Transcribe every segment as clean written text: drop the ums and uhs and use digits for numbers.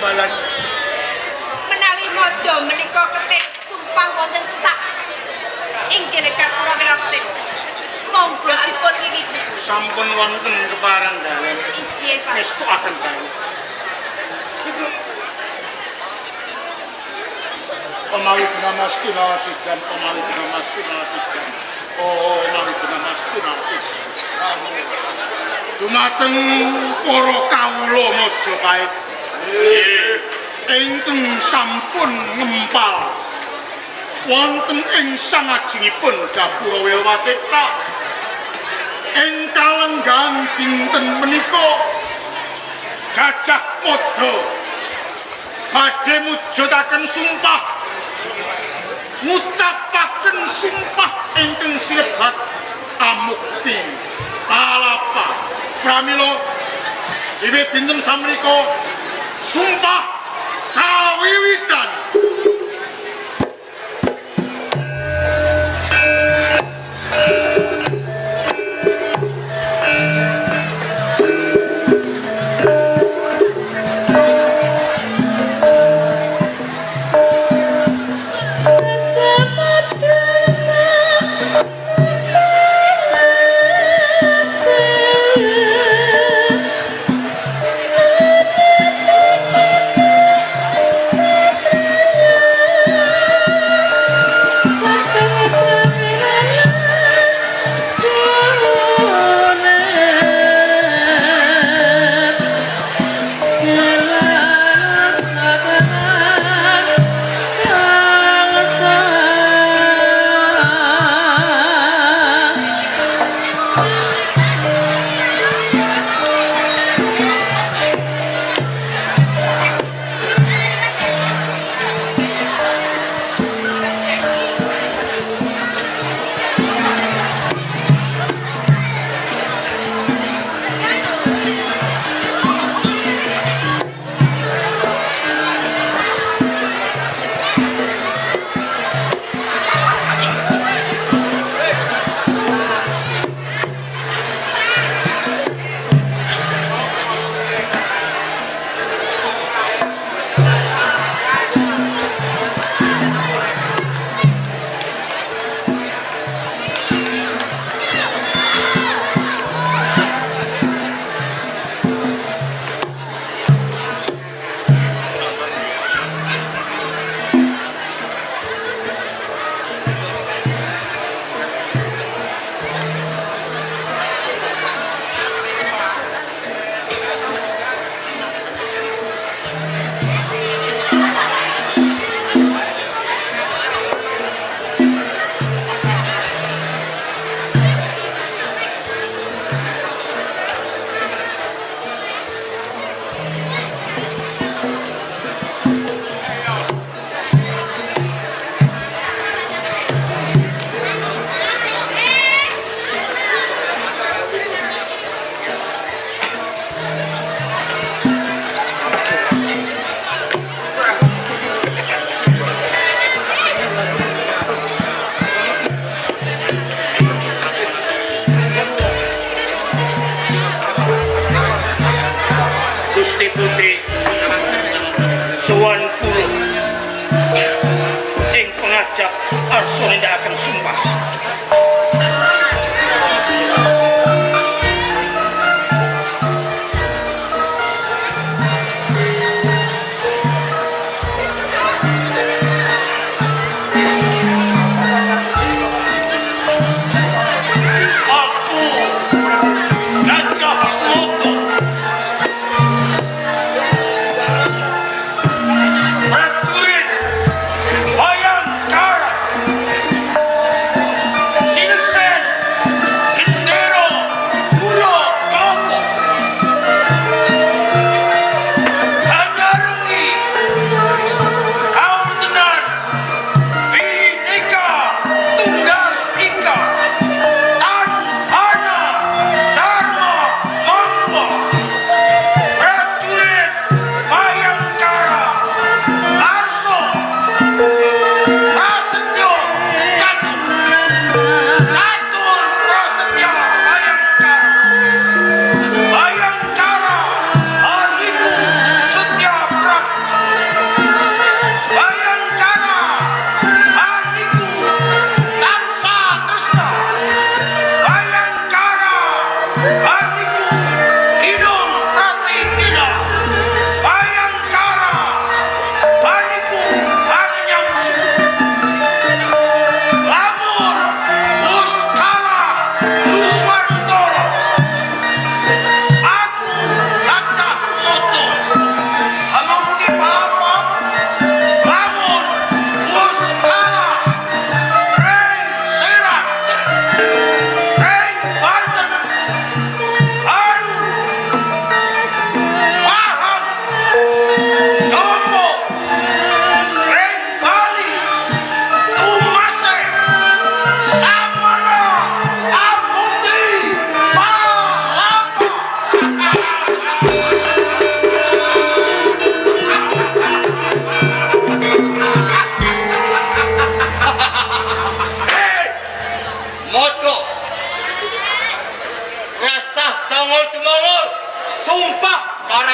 timbalan. Menawi modho menika ketik sumpah wonten sak inggih Gapura Wilote. Monggo dipun wiwiti. Sampun wonten keparang dalan. Inggih, Pak. Estukaken dalu. Pemawi dinamasti nawasikan, pemawi dinamasti nawasikan. Oh, pemawi dinamasti nawasikan. Dumateng para kawula Majapahit. Ingkang sampun ngempal wonten ing sangajengipun Gapura Wilwatetra ing kalenggan dinten menika Gajah Mada badhe mujudaken sumpah ngucapaken sumpah ingkang sinebat amukti palapa pramila wiwit dinten samangika sumpah kawiwitan. Gusti Putri sowan kula ing pengajak arsa nindakaken sumpah. Prajurit Bayangkara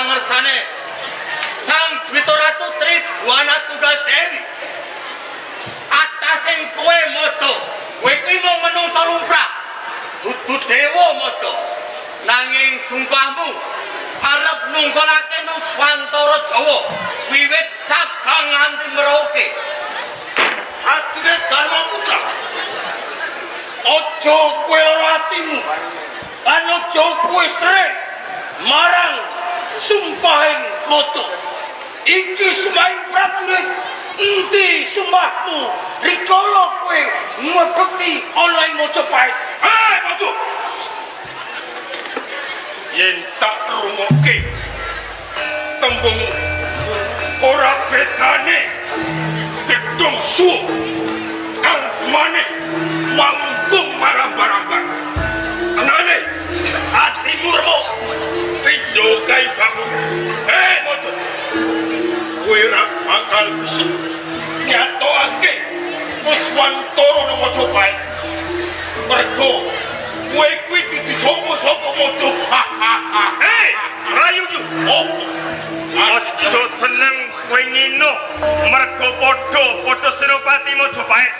ngersane Sang Dwita Ratu Tribhuwana Tunggal Dewi. Atasing kowe modo, kowe kuwi mung menungsa lumrah, dudu dewa modo. Nanging sumpahmu arep nungkolake Nuswantara Jawa wiwit Sabang nganti Merauke. Prajurit Darmaputra, ojo kowe lara atimu lan ojo kowe srek marang sumpahing moto. Iki sumpahing prajurit, endi sumpahmu rikala kowe ngabekti ana ing Majapahit? Mojo! Yen tak rungokke tembung ora bedane gedung suwo kang mane manggung marang-marang. Tenane satimurmu pindho kae kamu. Mojo, kowe ora bakal bisa nyatokake Nuswantara nang Majapahit. Mergo kowe kuwi dudu sapa-sapa mojo. Rayu yu. Opo? Aja seneng kowe ngino mergo padha Senopati Majapahit.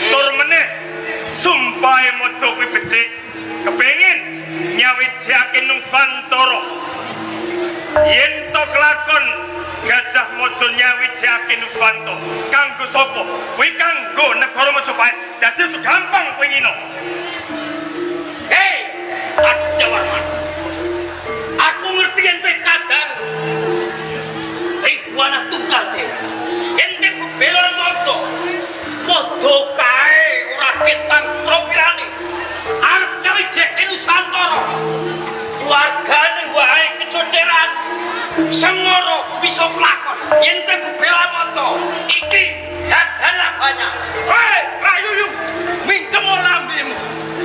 Tur meneh sumpahe mojo kuwi becik kepengin nyawijake Nuswantara. Yen to kelakon Gajah Mada nyawijake Nuswantara kanggo sapa? Kuwi kanggo negara Majapahit. Dadi aja gampang kowe ngino. Adjawarman, aku ngerti ente kadang Tribhuwana Tunggal Dewi. Ente bela modo kae ora ketang tropilane. Arep nyawijake Nuswantara. Keluargane wae kecoceran. Sengoro bisa kelakon. Ente bela modo iki dadala banyak. Rayu mingkem lambemu.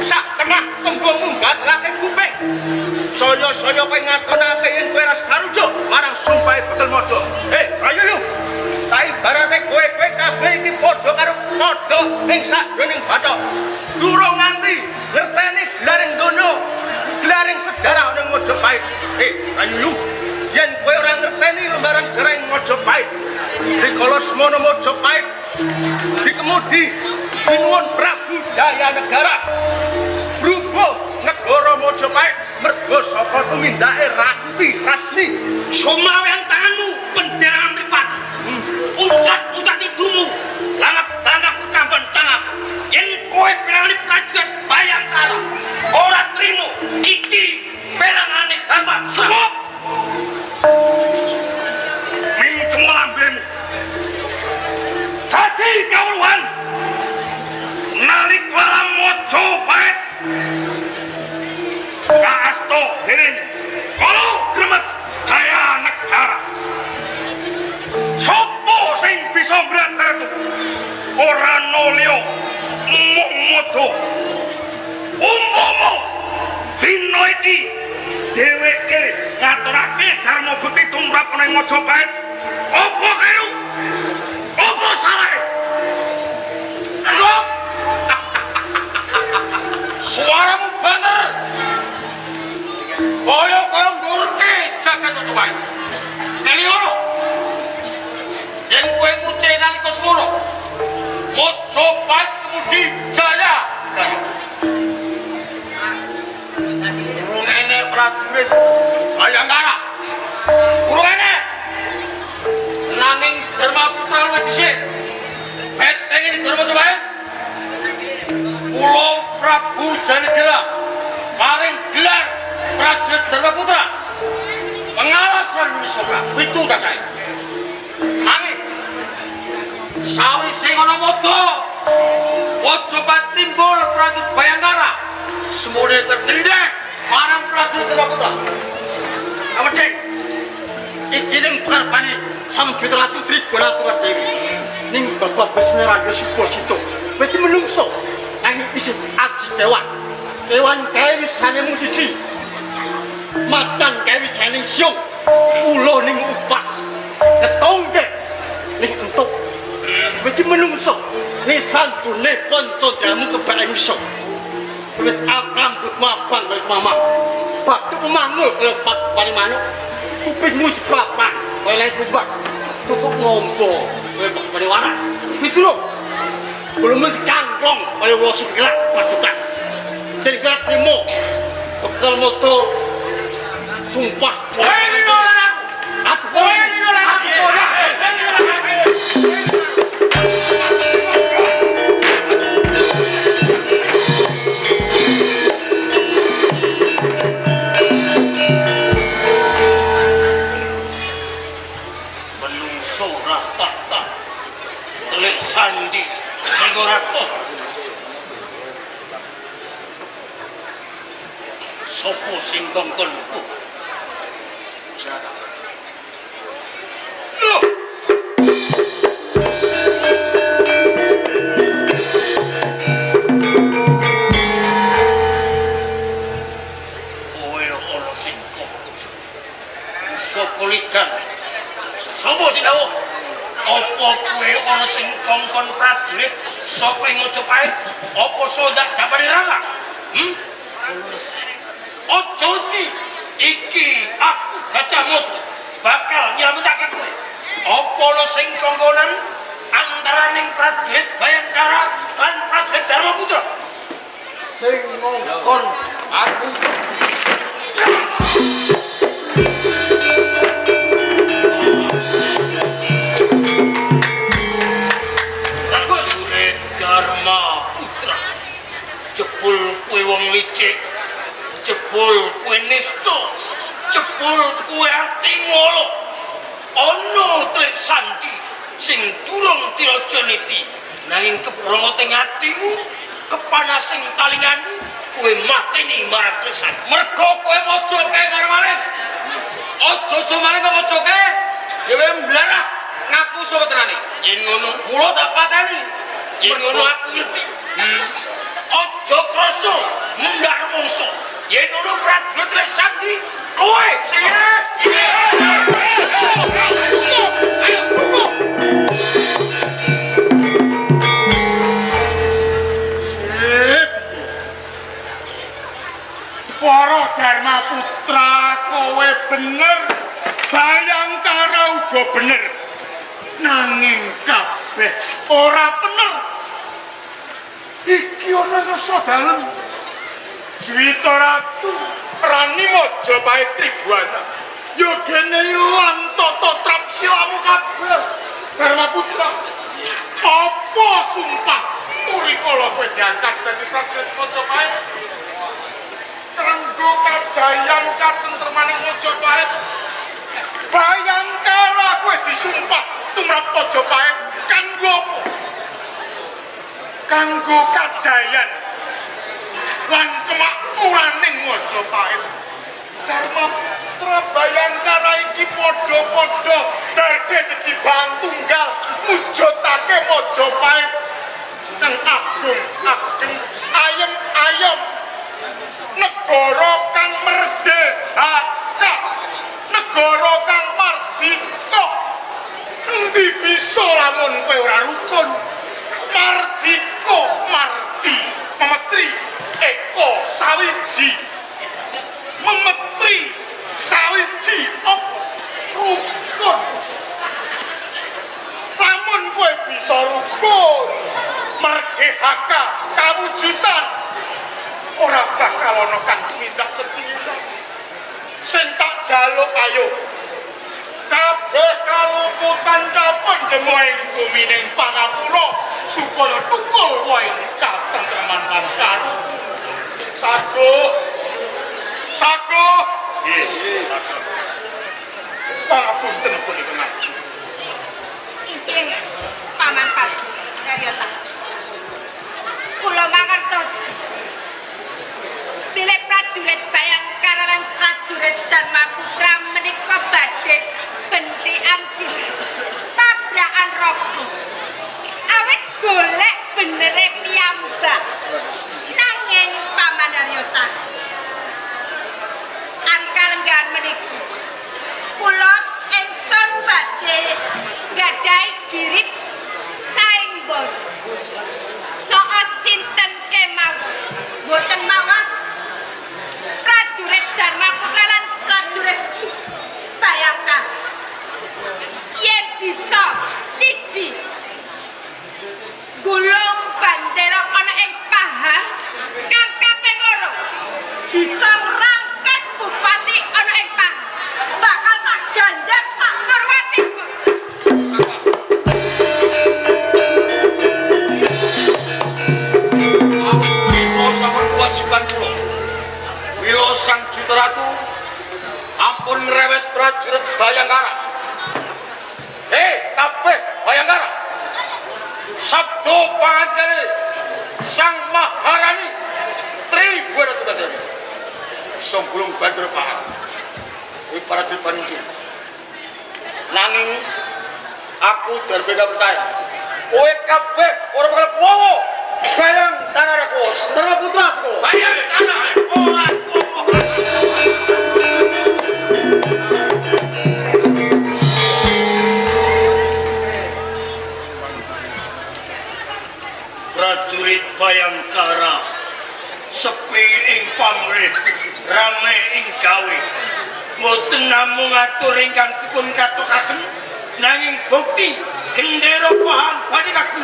Sak tengah tembungmu gadrake kuping. Saya pengatonake yen kowe ora sarujuk marang sumpahe bekel modo. Ayo tak ibarate kowe kabeh iki padha karo kodhok ing sakjroning bathok. Durung nganti ngerteni glaring donya, glaring sejarah ning Majapahit. Ayo yen kowe ora ngerteni lembaran sejarah ing Majapahit, rikala semono Majapahit dikemudi sinuwun Prabu Jayanegara. Rubuh negara Majapahit mergo saka tumindake Rakuti Rasmi. Sumawean tanganmu pendera mripate. Ucat idumu tanggap kekamban cangap. Yen kowe pelangane prajurit Bayangkara ora trimo iki pelangane Dharma. Sebab mingkem lambemu dadi kawruhan nalika Majapahit kaasta dening kala Gremet Jayanegara. Sopo sing bisa mbrantartu ora nolya mung modo. Umpama dina iki dheweke ngaturake Dharma Bukti tumrap ning Majapahit, apa karo? Apa salah? Cukup! Suaramu bener. Kaya ngerti jagat Majapahit. Neliono. Yen kowe nguceh nalika semono, Majapahit kemudi jaya. Urungene prajurit Bayangkara. Urungene. Nanging Darmaputra luwih dhisik. Beteng ing negara Majapahit. Kula Prabu Jayanegara paring gelar prajurit Darmaputra. Pengalasan misoka pitu tasae. Nanging sawise ngono modo Majapahit timbul prajurit Bayangkara. Semune tertindek marang prajurit Darmaputra. Awedeng iki ning karepane Sang Dwita Ratu Tribhuwana Tunggal Dewi. Ning Bapak Besne Raja Sipasito berarti menungso nanging isih aji kewan. Kewan kae wis sanemu siji. Macan kae wis saning siung. Ula ning upas. Ketongke ning entuk. Berarti menungso ni santune pancondramu kebae iso. Wis rambut mabang kaya mama. Bathuk mangul kelepat paling manuk. kupingmu jebakan oleh kubak tutup ngombo oleh periwara itu loh belum kangkong oleh wosik gelap pasukan jadi gelap primo bekal motor sumpah ini nolak aku ini nolak Sandi Sengorato Sopo sing kongkonku Loh Kowe ono sing Sopo likan Sopo sing dawuh apa kowe ana sing kongkon prajurit saka ing Mojopahit apa sojak Jabari Rangga aja iki aku Gajah Mada bakal nyelametake kowe apa ana sing kongkonan antaraning prajurit Bayangkara lan prajurit Darmaputra sing ngongkon aku Darmaputra jebul kowe wong licik jebul kowe nista jebul kowe ati ngolo ana Trik Sandi sing durung tirajaniti nanging kebrongoting atimu kepanasing talinganmu kowe mateni marang Trik Sandi mergo kowe mojoke marang malih aja malih kok mojoke dhewe mblarah ngaku sapa tenane yen ngono mulo tak pateni yen ngono aku ngerti aja krasa mundak mungsu yen ngono prajurit Trik Sandi kowe sing para Darmaputra kowe bener Bayangkara uga bener nanging kabeh ora bener iki ana rasa dalem Juwita Ratu Rani Mojopahit Tribhuwana yogene ilang tata trapsilamu kabeh Darmaputra apa sumpah urikala kowe diangkat dadi prajurit Mojopahit kanggo kajayan katentremaning Mojopahit Bayangkara kowe disumpah tumrap Mojopahit kanggo apa? Kanggo kajayan lan kemakmuraning Mojopahit Darmaputra Bayangkara iki padha-padha dadi jejibang tunggal mujudake Mojopahit kang agung-ageng ayem-ayem negara kang merdeka negara kang mardika endi bisa lamun kowe ora rukun mardika mardi memetri eko sawiji memetri sawiji rukun lamun kowe bisa rukun merdeka kawujudan ora bakal ana kang tumindak sesingsa sing tak jaluk ayo kabeh kalumputan kapendemo ing gumining Panapura supaya tukul wae katentreman lan karu sago nggih pangapunten punika Injing Paman Pati Karyata kula mangertos bilih prajurit Bayangkara lan prajurit Darmaputra menika badhe bentikan sirih tabrakan rogo awit golek benere piyambak nanging Paman Aryata angkalenggan menika kula ingsun badhe gadhahi girip saenggon soal sinten kemawon boten mawas prajurit Darmaputra lan prajurit Bayangkara pangantikane Sang Maharani Tribhuwana Tunggadewi. Sombulung bandur paham. Kuwi para dipanungsi. Nanging aku Darbega percaya. Kowe kabeh ora bakal kuwowo. Sayang tanaraku, Dharma putraku. Bayang tanah ora kuwowo. Prajurit Bayangkara sepi ing pamrih rame ing gawe mboten namung atur ingkang dipun katokaken nanging bukti gendera pahan badhe kaku